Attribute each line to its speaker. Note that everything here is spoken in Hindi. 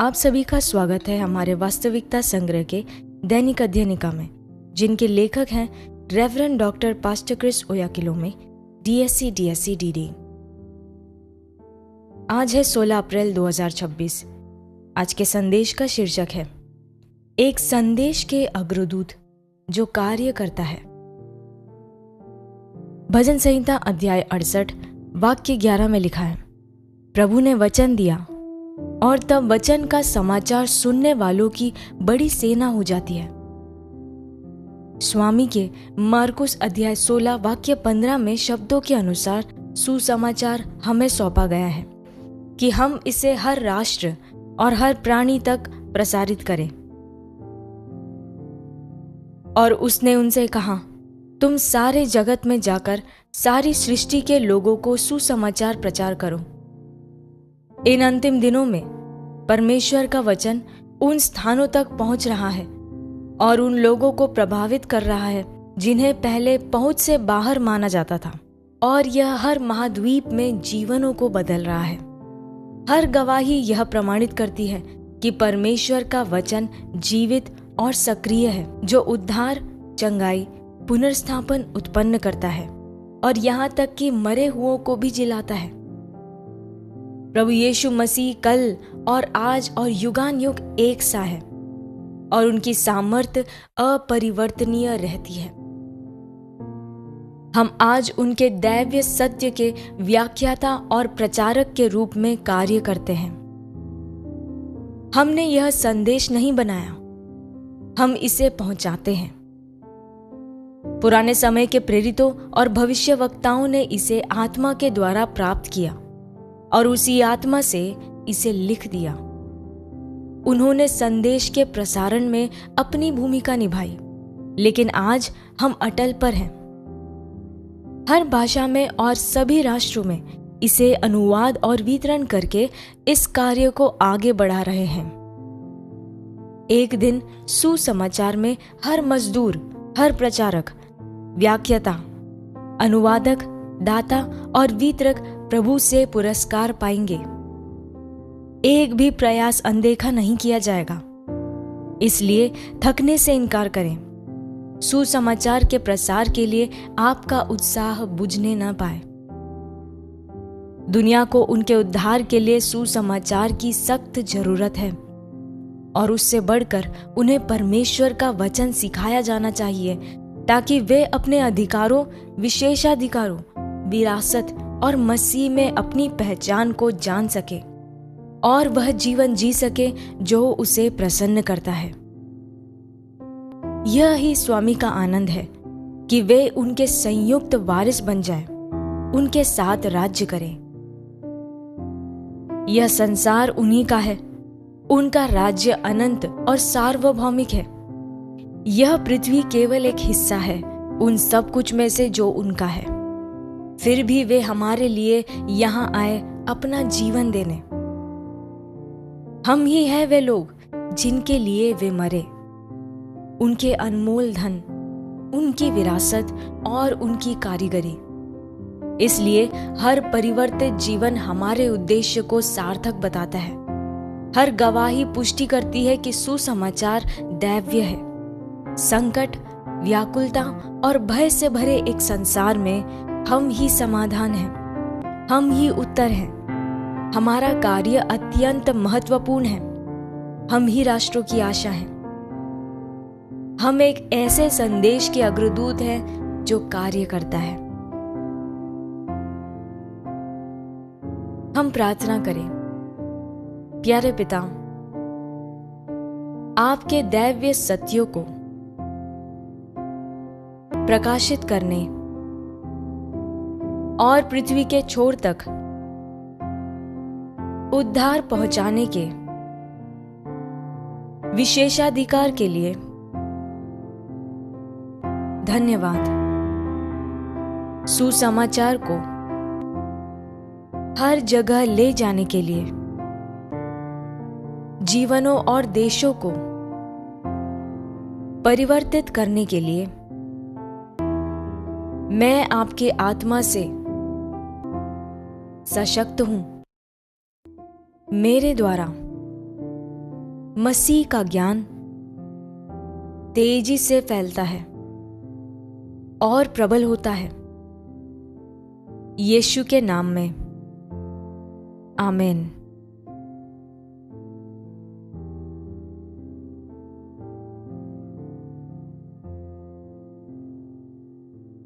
Speaker 1: आप सभी का स्वागत है हमारे वास्तविकता संग्रह के दैनिक अध्ययनिका में, जिनके लेखक हैं reverend doctor pastor Chris Oyakhilome, DSc DSc DD। आज है 16 अप्रैल 2026। आज के संदेश का शीर्षक है एक संदेश के अग्रदूत जो कार्य करता है। भजन संहिता अध्याय 68 वाक्य 11 में लिखा है, प्रभु ने वचन दिया और तब वचन का समाचार सुनने वालों की बड़ी सेना हो जाती है। स्वामी के मार्कुस अध्याय 16 वाक्य 15 में शब्दों के अनुसार सुसमाचार हमें सौंपा गया है कि हम इसे हर राष्ट्र और हर प्राणी तक प्रसारित करें। और उसने उनसे कहा, तुम सारे जगत में जाकर सारी सृष्टि के लोगों को सुसमाचार प्रचार करो। इन अंतिम दिनों में परमेश्वर का वचन उन स्थानों तक पहुंच रहा है और उन लोगों को प्रभावित कर रहा है जिन्हें पहले पहुंच से बाहर माना जाता था, और यह हर महाद्वीप में जीवनों को बदल रहा है। हर गवाही यह प्रमाणित करती है कि परमेश्वर का वचन जीवित और सक्रिय है, जो उद्धार, चंगाई, पुनर्स्थापन उत्पन्न करता है और यहाँ तक कि मरे हुओं को भी जिलाता है। प्रभु यीशु मसीह कल और आज और युगान युग एक सा है और उनकी सामर्थ्य अपरिवर्तनीय रहती है। हम आज उनके दैवीय सत्य के व्याख्याता और प्रचारक के रूप में कार्य करते हैं। हमने यह संदेश नहीं बनाया, हम इसे पहुंचाते हैं। पुराने समय के प्रेरितों और भविष्यवक्ताओं ने इसे आत्मा के द्वारा प्राप्त किया और उसी आत्मा से इसे लिख दिया। उन्होंने संदेश के प्रसारण में अपनी भूमिका निभाई, लेकिन आज हम अटल पर हैं। हर भाषा में और सभी राष्ट्रों में इसे अनुवाद और वितरण करके इस कार्य को आगे बढ़ा रहे हैं। एक दिन सुसमाचार में हर मजदूर, हर प्रचारक, व्याख्याता, अनुवादक, दाता और वितरक प्रभु से पुरस्कार पाएंगे। एक भी प्रयास अनदेखा नहीं किया जाएगा, इसलिए थकने से इनकार करें। सुसमाचार के प्रसार के लिए आपका उत्साह बुझने न पाए। दुनिया को उनके उद्धार के लिए सुसमाचार की सख्त जरूरत है और उससे बढ़कर उन्हें परमेश्वर का वचन सिखाया जाना चाहिए, ताकि वे अपने अधिकारों, विशेषाधिकारों, विरासत और मसीह में अपनी पहचान को जान सके और वह जीवन जी सके जो उसे प्रसन्न करता है। यह ही स्वामी का आनंद है कि वे उनके संयुक्त वारिस बन जाएं, उनके साथ राज्य करें। यह संसार उन्हीं का है, उनका राज्य अनंत और सार्वभौमिक है। यह पृथ्वी केवल एक हिस्सा है उन सब कुछ में से जो उनका है। फिर भी वे हमारे लिए यहां आए अपना जीवन देने। हम ही हैं वे लोग जिनके लिए वे मरे, उनके अनमोल धन, उनकी विरासत और उनकी कारीगरी। इसलिए हर परिवर्तित जीवन हमारे उद्देश्य को सार्थक बताता है। हर गवाही पुष्टि करती है कि सुसमाचार दैवीय है। संकट, व्याकुलता और भय से भरे एक संसार में हम ही समाधान हैं, हम ही उत्तर हैं। हमारा कार्य अत्यंत महत्वपूर्ण है। हम ही राष्ट्रों की आशा हैं। हम एक ऐसे संदेश के अग्रदूत हैं जो कार्य करता है। हम प्रार्थना करें। प्यारे पिता, आपके दैवीय सत्यों को प्रकाशित करने और पृथ्वी के छोर तक उद्धार पहुंचाने के विशेषाधिकार के लिए धन्यवाद। सुसमाचार को हर जगह ले जाने के लिए, जीवनों और देशों को परिवर्तित करने के लिए मैं आपके आत्मा से सशक्त हूं। मेरे द्वारा मसीह का ज्ञान तेजी से फैलता है और प्रबल होता है। यीशु के नाम में आमीन।